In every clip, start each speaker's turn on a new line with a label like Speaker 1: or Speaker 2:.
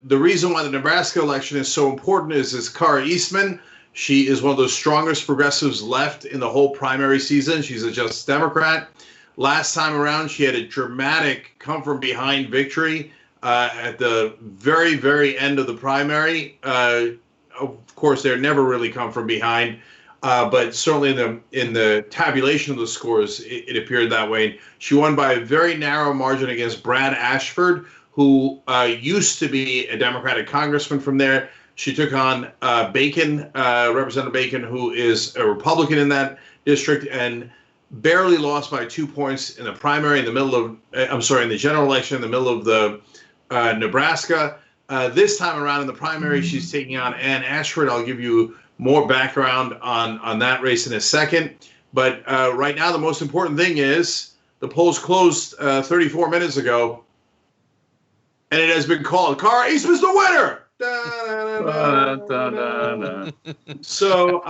Speaker 1: the reason why the Nebraska election is so important is Kara Eastman. She is one of the strongest progressives left in the whole primary season. She's a Justice Democrat. Last time around, she had a dramatic come-from-behind victory at the very, very end of the primary. Of course, they're never really come from behind, but certainly in the tabulation of the scores, it appeared that way. She won by a very narrow margin against Brad Ashford, who used to be a Democratic congressman from there. She took on Bacon, Representative Bacon, who is a Republican in that district, and barely lost by 2 points in the primary in the general election in the middle of the Nebraska. This time around in the primary, she's taking on Ann Ashford. I'll give you more background on that race in a second. But right now, the most important thing is the polls closed 34 minutes ago, and it has been called. Kara Eastman's the winner. So,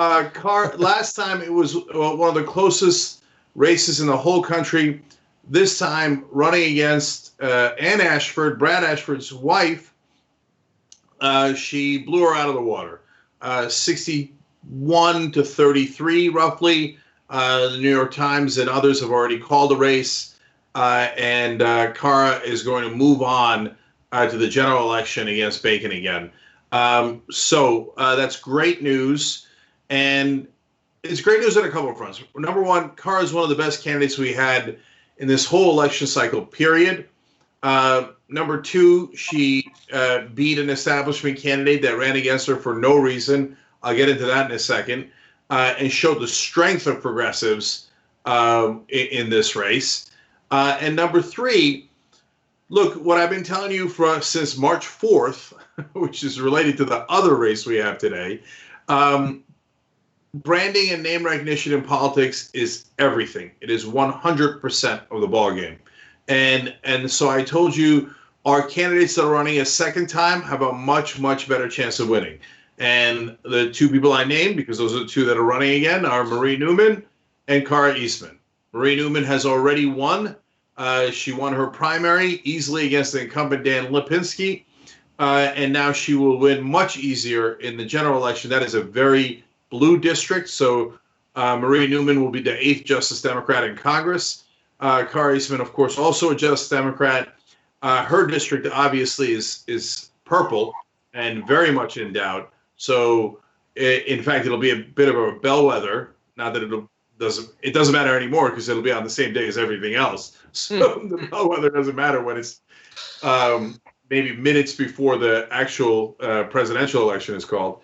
Speaker 1: last time it was one of the closest races in the whole country. This time, running against Ann Ashford, Brad Ashford's wife, she blew her out of the water. 61 to 33, roughly. The New York Times and others have already called the race, and Kara is going to move on to the general election against Bacon again. So that's great news, and it's great news on a couple of fronts. Number one, Kara is one of the best candidates we had in this whole election cycle, period. Number two, she beat an establishment candidate that ran against her for no reason. I'll get into that in a second, and showed the strength of progressives in this race. And number three, look, what I've been telling you since March 4th, which is related to the other race we have today, branding and name recognition in politics is everything. It is 100% of the ballgame. And so I told you our candidates that are running a second time have a much, much better chance of winning. And the two people I named, because those are the two that are running again, are Marie Newman and Kara Eastman. Marie Newman has already won. She won her primary easily against the incumbent Dan Lipinski, and now she will win much easier in the general election. That is a very blue district, so Marie Newman will be the 8th Justice Democrat in Congress. Kara Eastman, of course, also a Justice Democrat. Her district obviously is purple and very much in doubt. So, in fact, it'll be a bit of a bellwether. Not that it doesn't matter anymore because it'll be on the same day as everything else. So the bellwether doesn't matter when it's maybe minutes before the actual presidential election is called.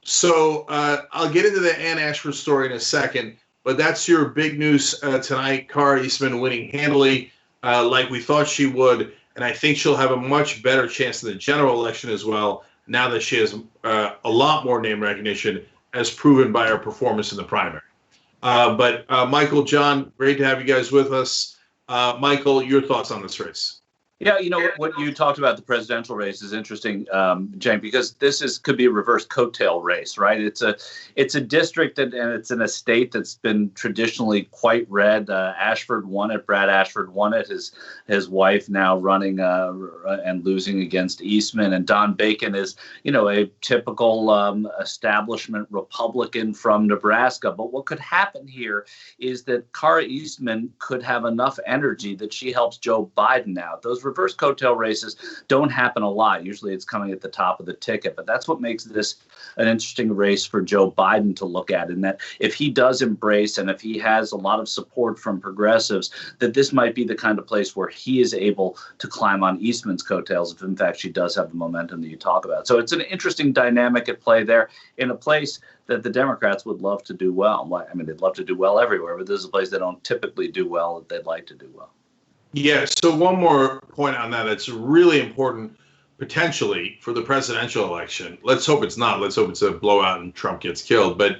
Speaker 1: So I'll get into the Ann Ashford story in a second, but that's your big news tonight. Kara Eastman winning handily like we thought she would, and I think she'll have a much better chance in the general election as well now that she has a lot more name recognition as proven by her performance in the primary. But Michael, John, great to have you guys with us. Michael, your thoughts on this race?
Speaker 2: Yeah, you know what you talked about, the presidential race is interesting, Cenk, because this could be a reverse coattail race, right? It's a district and it's in a state that's been traditionally quite red. Ashford won it. Brad Ashford won it. His wife now running and losing against Eastman, and Don Bacon is, a typical establishment Republican from Nebraska. But what could happen here is that Kara Eastman could have enough energy that she helps Joe Biden out. Those reverse coattail races don't happen a lot. Usually it's coming at the top of the ticket, but that's what makes this an interesting race for Joe Biden to look at, in that if he does embrace and if he has a lot of support from progressives, that this might be the kind of place where he is able to climb on Eastman's coattails if in fact she does have the momentum that you talk about. So it's an interesting dynamic at play there in a place that the Democrats would love to do well. I mean, they'd love to do well everywhere, but this is a place they don't typically do well that they'd like to do well.
Speaker 1: Yeah, so one more point on that that's really important potentially for the presidential election. Let's hope it's not. Let's hope it's a blowout and Trump gets killed, but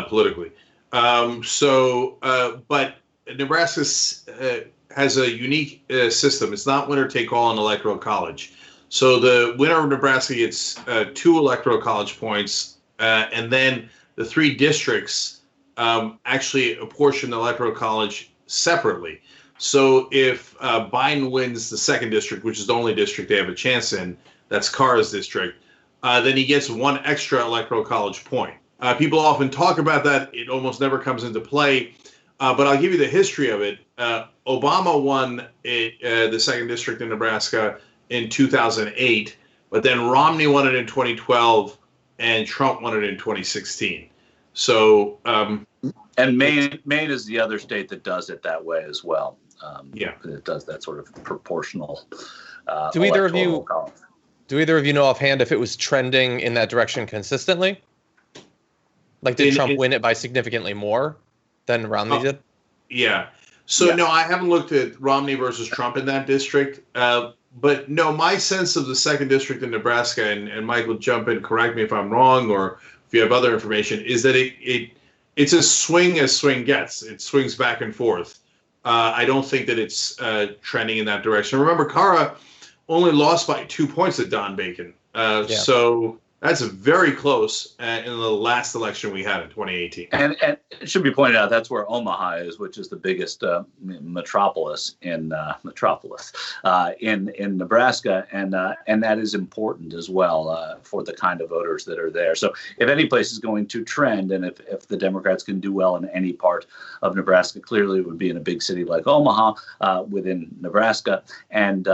Speaker 1: politically. But Nebraska has a unique system. It's not winner take all in electoral college. So the winner of Nebraska gets 2 electoral college points, and then the 3 districts actually apportion the electoral college separately. So if Biden wins the 2nd district, which is the only district they have a chance in, that's Carr's district, then he gets 1 extra electoral college point. People often talk about that. It almost never comes into play. But I'll give you the history of it. Obama won the 2nd district in Nebraska in 2008, but then Romney won it in 2012, and Trump won it in 2016. So,
Speaker 2: and Maine is the other state that does it that way as well. It does that sort of proportional.
Speaker 3: Do either of you know offhand if it was trending in that direction consistently? Like, did Trump win it by significantly more than Romney did?
Speaker 1: Yeah. So, no, I haven't looked at Romney versus Trump in that district. But, no, my sense of the 2nd district in Nebraska, and Mike will jump in, correct me if I'm wrong, or if you have other information, is that it's as swing gets. It swings back and forth. I don't think that it's trending in that direction. Remember, Carra only lost by 2 points at Don Bacon. So that's very close in the last election we had in 2018.
Speaker 2: And it should be pointed out that's where Omaha is, which is the biggest metropolis in Nebraska, and that is important as well for the kind of voters that are there. So if any place is going to trend, and if the Democrats can do well in any part of Nebraska, clearly it would be in a big city like Omaha within Nebraska, and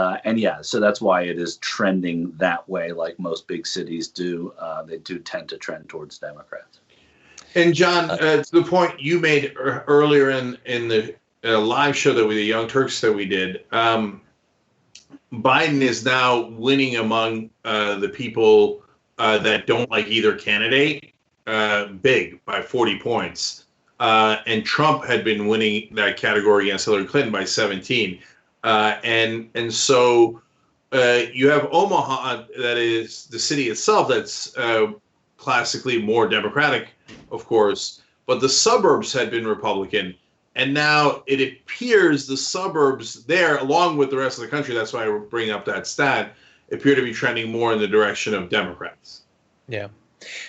Speaker 2: so that's why it is trending that way, like most big cities do. They do tend to trend towards Democrats.
Speaker 1: And John, to the point you made earlier in the live show that the Young Turks that we did, Biden is now winning among the people that don't like either candidate big by 40 points. And Trump had been winning that category against Hillary Clinton by 17. And so you have Omaha, that is the city itself, that's classically more Democratic, of course, but the suburbs had been Republican, and now it appears the suburbs there, along with the rest of the country, that's why I bring up that stat, appear to be trending more in the direction of Democrats.
Speaker 3: Yeah.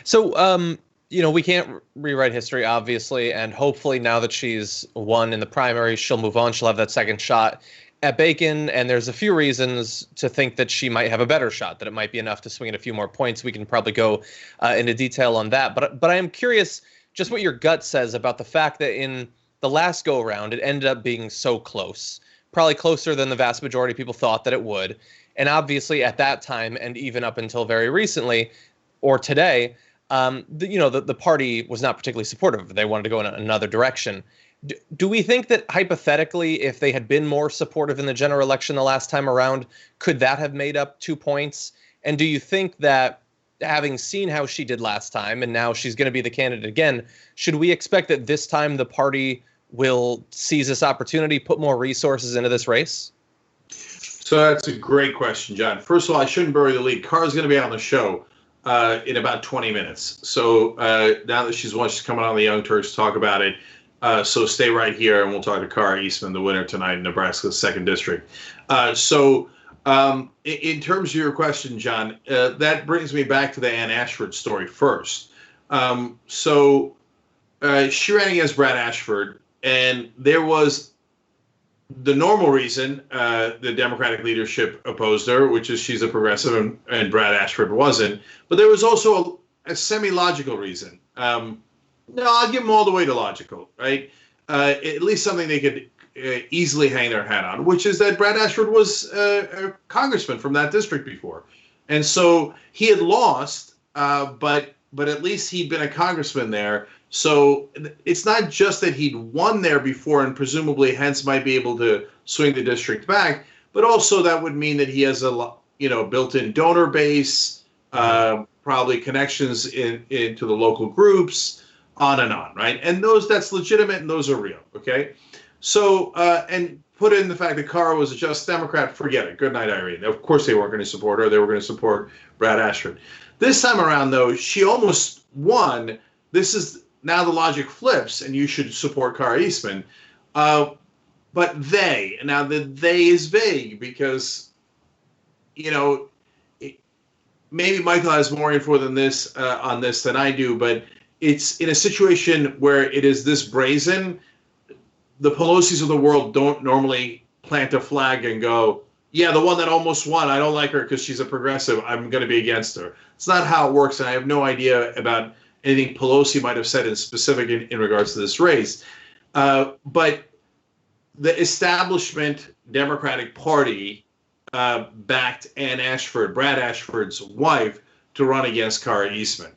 Speaker 3: So, we can't rewrite history, obviously, and hopefully now that she's won in the primary, she'll move on. She'll have that second shot at Bacon, and there's a few reasons to think that she might have a better shot, that it might be enough to swing in a few more points. We can probably go into detail on that. But I am curious just what your gut says about the fact that in the last go-around, it ended up being so close, probably closer than the vast majority of people thought that it would. And obviously at that time, and even up until very recently, or today, the party was not particularly supportive. They wanted to go in another direction. Do we think that hypothetically, if they had been more supportive in the general election the last time around, could that have made up 2 points? And do you think that, having seen how she did last time, and now she's going to be the candidate again, should we expect that this time the party will seize this opportunity, put more resources into this race?
Speaker 1: So that's a great question, John. First of all, I shouldn't bury the lead. Carr's going to be on the show in about 20 minutes. So now that she's coming on the Young Turks to talk about it. So stay right here, and we'll talk to Carr Eastman, the winner tonight in Nebraska's 2nd district. In terms of your question, John, that brings me back to the Ann Ashford story first. She ran against Brad Ashford, and there was the normal reason the Democratic leadership opposed her, which is she's a progressive and Brad Ashford wasn't. But there was also a semi-logical reason. No, I'll give them all the way to logical, right? At least something they could easily hang their hat on, which is that Brad Ashford was a congressman from that district before. And so he had lost, but at least he'd been a congressman there. So it's not just that he'd won there before and presumably hence might be able to swing the district back, but also that would mean that he has a built-in donor base, probably connections into the local groups, on and on, right? And that's legitimate and those are real, okay? So, and put in the fact that Carr was a just Democrat, forget it. Good night, Irene. Of course they weren't going to support her. They were going to support Brad Ashford. This time around, though, she almost won. This is now the logic flips, and you should support Carr Eastman. But now the they is vague because, maybe Michael has more info than this on this than I do, but it's in a situation where it is this brazen. the Pelosi's of the world don't normally plant a flag and go, yeah, the one that almost won, I don't like her because she's a progressive, I'm going to be against her. It's not how it works, and I have no idea about anything Pelosi might have said in specific in regards to this race. But the establishment Democratic Party backed Brad Ashford's wife, to run against Kara Eastman.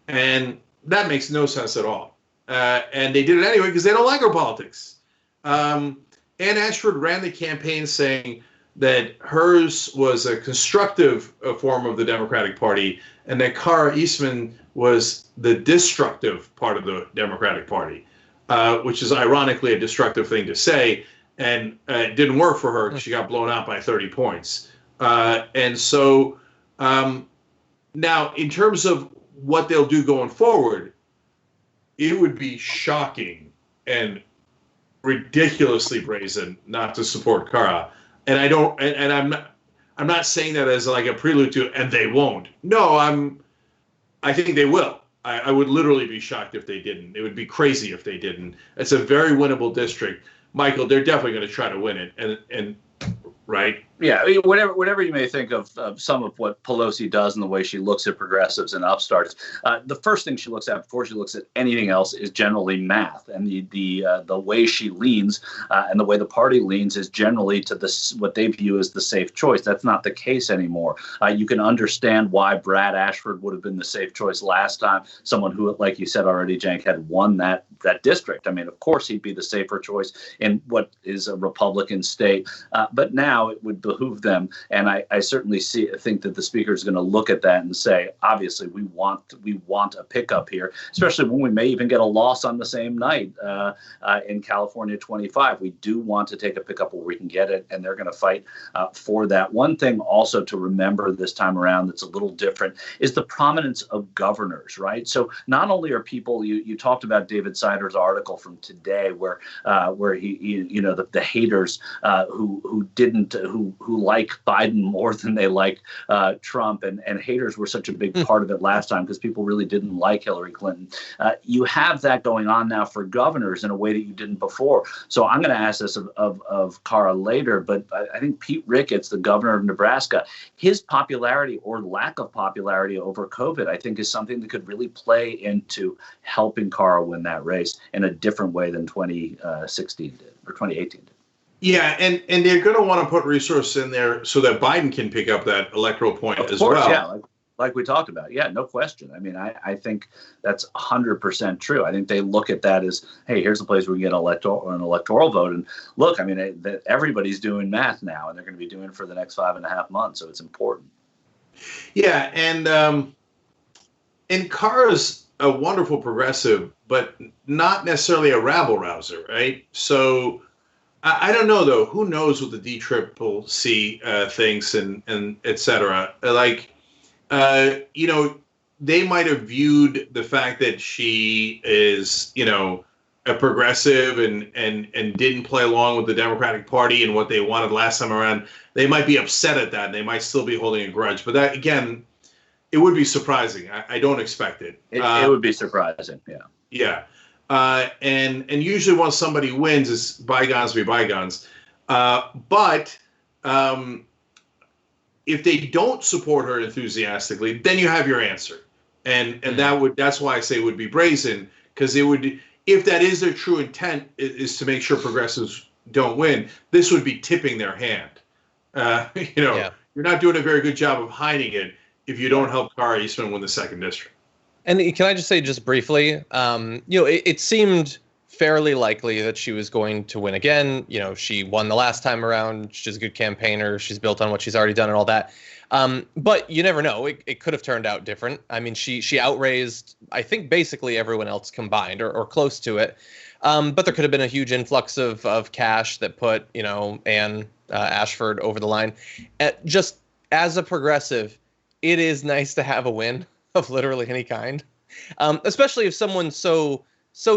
Speaker 1: And that makes no sense at all. And they did it anyway because they don't like her politics. Ann Ashford ran the campaign saying that hers was a constructive form of the Democratic Party and that Kara Eastman was the destructive part of the Democratic Party, which is ironically a destructive thing to say. And it didn't work for her because she got blown out by 30 points. And so now, in terms of what they'll do going forward, it would be shocking and ridiculously brazen not to support Kara. And I don't, and I'm not saying that as like a prelude to, and they won't. No, I think they will. I would literally be shocked if they didn't. It would be crazy if they didn't. It's a very winnable district. Michael, they're definitely going to try to win it. And right?
Speaker 2: Yeah, I mean, whatever you may think of some of what Pelosi does and the way she looks at progressives and upstarts, the first thing she looks at before she looks at anything else is generally math, and the way she leans and the way the party leans is generally to what they view as the safe choice. That's not the case anymore. You can understand why Brad Ashford would have been the safe choice last time. Someone who, like you said already, Cenk, had won that district. I mean, of course, he'd be the safer choice in what is a Republican state, but now it would behoove them, and I certainly think that the speaker is going to look at that and say, obviously, we want a pickup here, especially when we may even get a loss on the same night in California 25. We do want to take a pickup where we can get it, and they're going to fight for that. One thing also to remember this time around that's a little different is the prominence of governors, right? So not only are people, you talked about David Sider's article from today, where he the haters who like Biden more than they like Trump, and haters were such a big part of it last time because people really didn't like Hillary Clinton. You have that going on now for governors in a way that you didn't before. So I'm going to ask this of Kara later, but I think Pete Ricketts, the governor of Nebraska, his popularity or lack of popularity over COVID, I think, is something that could really play into helping Kara win that race in a different way than 2016 did or 2018 did.
Speaker 1: Yeah, and they're going to want to put resources in there so that Biden can pick up that electoral point as well.
Speaker 2: Yeah, like we talked about. Yeah, no question. I mean, I think that's 100% true. I think they look at that as, hey, here's a place where we can get an electoral vote. And look, I mean, everybody's doing math now, and they're going to be doing it for the next 5.5 months, so it's important.
Speaker 1: Yeah, and Kara's a wonderful progressive, but not necessarily a rabble-rouser, right? So I don't know, though. Who knows what the DCCC thinks and et cetera. They might have viewed the fact that she is, a progressive and didn't play along with the Democratic Party and what they wanted last time around. They might be upset at that, and they might still be holding a grudge. But that, again, it would be surprising. I don't expect it.
Speaker 2: It would be surprising, yeah.
Speaker 1: Yeah. And usually once somebody wins, it's bygones be bygones. But if they don't support her enthusiastically, then you have your answer. And that's why I say it would be brazen, because it would, if that is their true intent, is to make sure progressives don't win, this would be tipping their hand. You're not doing a very good job of hiding it if you don't help Kara Eastman win the 2nd district. And
Speaker 3: can I just say just briefly, it seemed fairly likely that she was going to win again. She won the last time around. She's a good campaigner. She's built on what she's already done and all that. But you never know. It could have turned out different. I mean, she outraised, I think, basically everyone else combined or close to it. But there could have been a huge influx of cash that put, Ann Ashford over the line. Just as a progressive, it is nice to have a win of literally any kind, especially if someone's so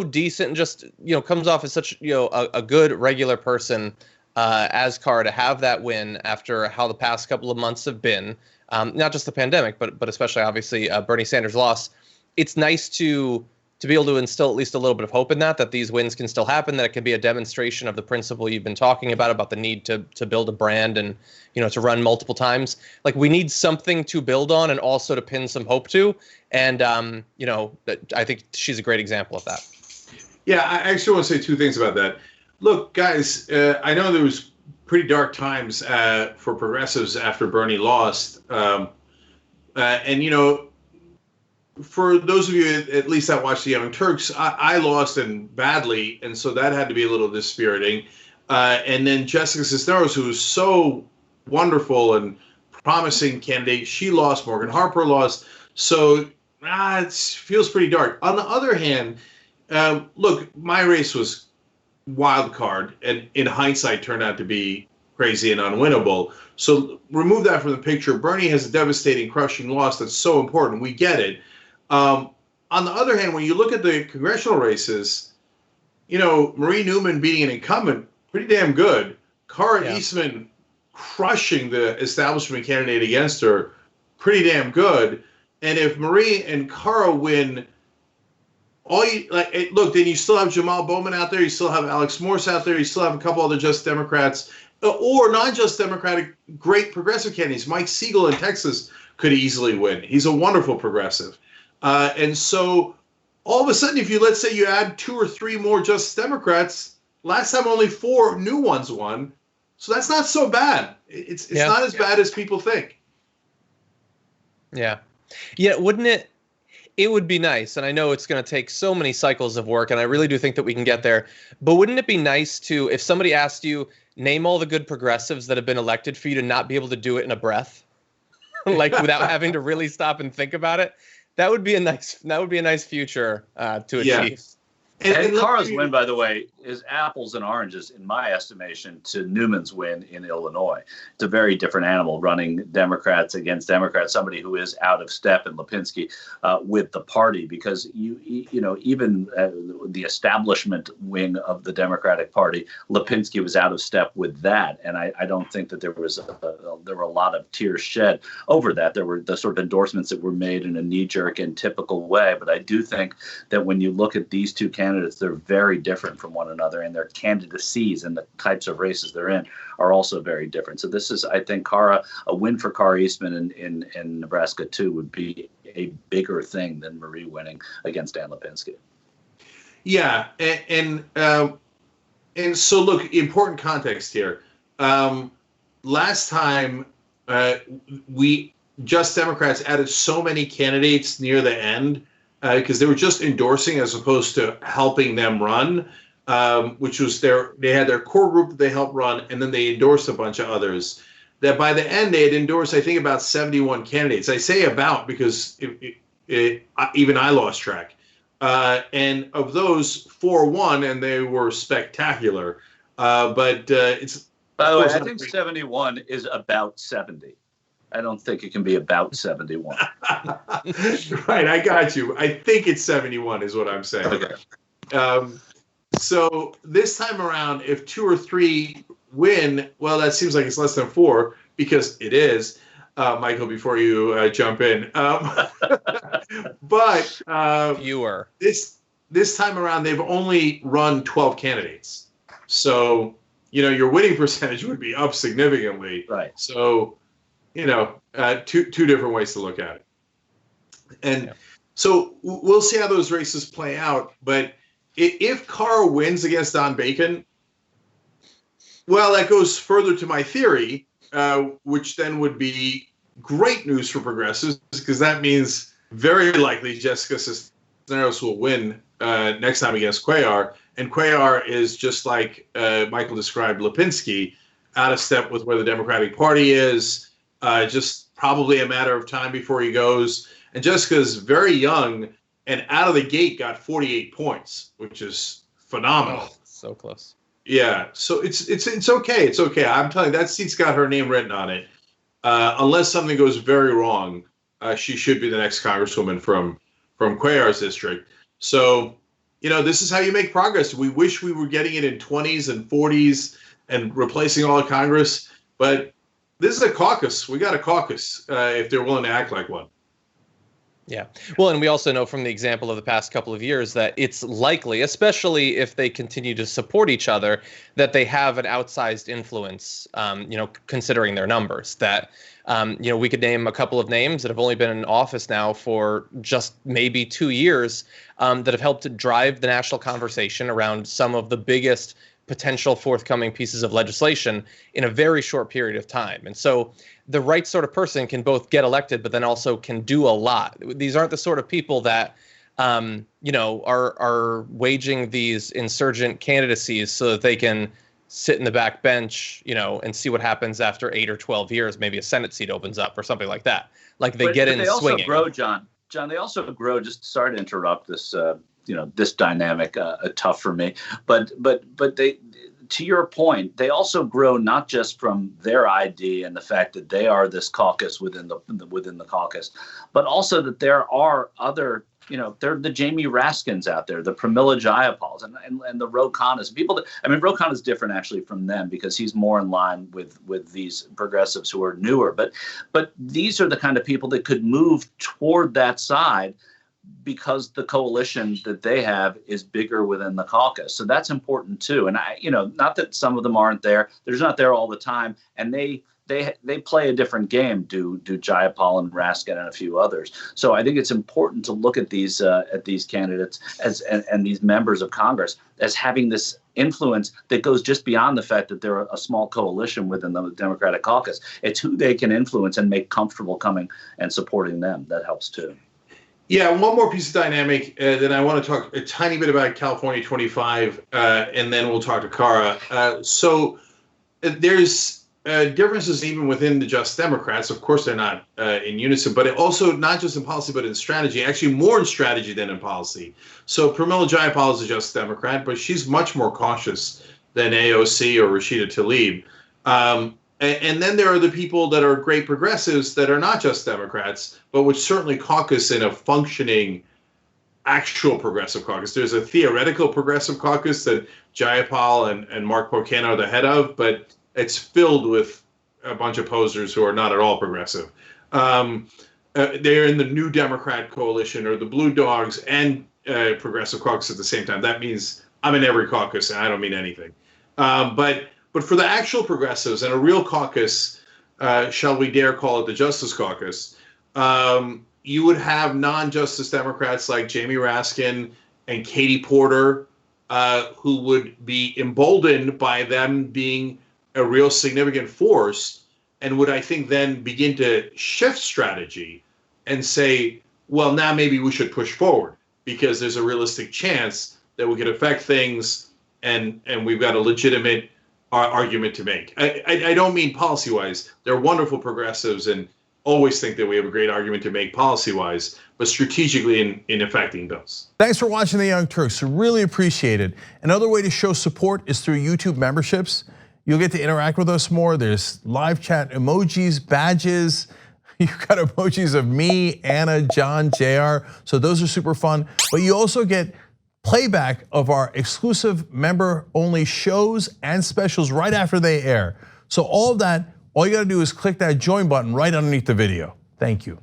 Speaker 3: decent and just comes off as such a good regular person as Kara, to have that win after how the past couple of months have been, not just the pandemic, but especially obviously Bernie Sanders' loss. It's nice to to be able to instill at least a little bit of hope in that these wins can still happen, that it can be a demonstration of the principle you've been talking about the need to build a brand and, to run multiple times. Like, we need something to build on and also to pin some hope to. And, I think she's a great example of that.
Speaker 1: Yeah, I actually want to say two things about that. Look, guys, I know there was pretty dark times for progressives after Bernie lost. For those of you at least that watched the Young Turks, I lost and badly, and so that had to be a little dispiriting. And then Jessica Cisneros, who was so wonderful and promising candidate, she lost. Morgan Harper lost. So it feels pretty dark. On the other hand, look, my race was wild card, and in hindsight turned out to be crazy and unwinnable. So remove that from the picture. Bernie has a devastating, crushing loss that's so important. We get it. On the other hand, when you look at the congressional races, Marie Newman beating an incumbent, pretty damn good. Cara Eastman crushing the establishment candidate against her, pretty damn good. And if Marie and Cara win, look, then you still have Jamal Bowman out there, you still have Alex Morse out there, you still have a couple other just Democrats or non-just Democratic great progressive candidates. Mike Siegel in Texas could easily win. He's a wonderful progressive. And so all of a sudden, if let's say you add 2 or 3 more just Democrats, last time only 4 new ones won. So that's not so bad. It's not as bad as people think.
Speaker 3: Yeah. Yeah. Wouldn't it? It would be nice. And I know it's going to take so many cycles of work, and I really do think that we can get there. But wouldn't it be nice to, if somebody asked you, name all the good progressives that have been elected, for you to not be able to do it in a breath, like without having to really stop and think about it? That would be a nice future to achieve.
Speaker 2: And Cara's win, by the way, is apples and oranges, in my estimation, to Newman's win in Illinois. It's a very different animal, running Democrats against Democrats, somebody who is out of step in Lipinski with the party, because even the establishment wing of the Democratic Party, Lipinski was out of step with that. And I don't think that there were a lot of tears shed over that. There were the sort of endorsements that were made in a knee-jerk and typical way. But I do think that when you look at these two candidates, they're very different from one another, and their candidacies and the types of races they're in are also very different. So this is, I think, a win for Cara Eastman in Nebraska too would be a bigger thing than Marie winning against Dan Lipinski.
Speaker 1: Yeah, and so look, important context here. Last time we just Democrats added so many candidates near the end, because they were just endorsing as opposed to helping them run, which was they had their core group that they helped run, and then they endorsed a bunch of others. That by the end they had endorsed, I think, about 71 candidates. I say about because even I lost track. And of those, 4 won, and they were spectacular. But it's.
Speaker 2: By the way, I think 71 is about 70. I don't think it can be about 71.
Speaker 1: Right, I got you. I think it's 71 is what I'm saying.
Speaker 2: Okay.
Speaker 1: So this time around, if 2 or 3 win, well, that seems like it's less than 4, because it is. Michael, before you jump in. But
Speaker 3: fewer.
Speaker 1: This time around, they've only run 12 candidates. So, your winning percentage would be up significantly.
Speaker 2: Right.
Speaker 1: So, two different ways to look at it. And so we'll see how those races play out. But if Cara wins against Don Bacon, well, that goes further to my theory, which then would be great news for progressives, because that means very likely Jessica Cisneros will win next time against Cuellar. And Cuellar is, just like Michael described Lipinski, out of step with where the Democratic Party is. Just probably a matter of time before he goes. And Jessica's very young and out of the gate got 48 points, which is phenomenal.
Speaker 3: Oh, so close.
Speaker 1: Yeah, so it's okay. It's okay. I'm telling you, that seat's got her name written on it. Unless something goes very wrong, she should be the next congresswoman from Cuellar's district. So, this is how you make progress. We wish we were getting it in 20s and 40s and replacing all of Congress, but this is a caucus. We got a caucus if they're willing to act like one.
Speaker 3: Yeah. Well, and we also know from the example of the past couple of years that it's likely, especially if they continue to support each other, that they have an outsized influence, considering their numbers. That, we could name a couple of names that have only been in office now for just maybe 2 years that have helped to drive the national conversation around some of the biggest potential forthcoming pieces of legislation in a very short period of time. And so the right sort of person can both get elected, but then also can do a lot. These aren't the sort of people that, are waging these insurgent candidacies so that they can sit in the back bench, and see what happens after 8 or 12 years. Maybe a Senate seat opens up or something like that. Like they get in swinging.
Speaker 2: They also grow, John. John, they also grow. Just sorry to interrupt this. This dynamic tough for me, but they, to your point, they also grow not just from their ID and the fact that they are this caucus within the caucus, but also that there are other, there are the Jamie Raskins out there, the Pramila Jayapals and the Ro Khannas, people that, Ro Khanna is different actually from them because he's more in line with these progressives who are newer, but these are the kind of people that could move toward that side because the coalition that they have is bigger within the caucus. So that's important too. And not that some of them aren't there, they're just not there all the time. And they play a different game, do Jayapal and Raskin and a few others. So I think it's important to look at these candidates and these members of Congress as having this influence that goes just beyond the fact that they're a small coalition within the Democratic caucus. It's who they can influence and make comfortable coming and supporting them. That helps too.
Speaker 1: Yeah, one more piece of dynamic that I want to talk a tiny bit about California 25, and then we'll talk to Cara. So there's differences even within the Just Democrats. Of course, they're not in unison, but also not just in policy, but in strategy, actually more in strategy than in policy. So Pramila Jayapal is a Just Democrat, but she's much more cautious than AOC or Rashida Tlaib. And then there are the people that are great progressives that are not just Democrats, but which certainly caucus in a functioning actual progressive caucus. There's a theoretical progressive caucus that Jayapal and Mark Pocan are the head of, but it's filled with a bunch of posers who are not at all progressive. They're in the New Democrat coalition or the Blue Dogs and progressive caucus at the same time. That means I'm in every caucus, and I don't mean anything. But for the actual progressives and a real caucus, shall we dare call it the Justice Caucus, you would have non-Justice Democrats like Jamie Raskin and Katie Porter, who would be emboldened by them being a real significant force and would, I think, then begin to shift strategy and say, well, now maybe we should push forward because there's a realistic chance that we could affect things and we've got a legitimate argument to make. I don't mean policy-wise. They're wonderful progressives and always think that we have a great argument to make policy-wise, but strategically in affecting bills.
Speaker 4: Thanks for watching The Young Turks. Really appreciate it. Another way to show support is through YouTube memberships. You'll get to interact with us more. There's live chat emojis, badges. You've got emojis of me, Anna, John, JR. So those are super fun. But you also get playback of our exclusive member-only shows and specials right after they air. So all of that, all you gotta do is click that join button right underneath the video. Thank you.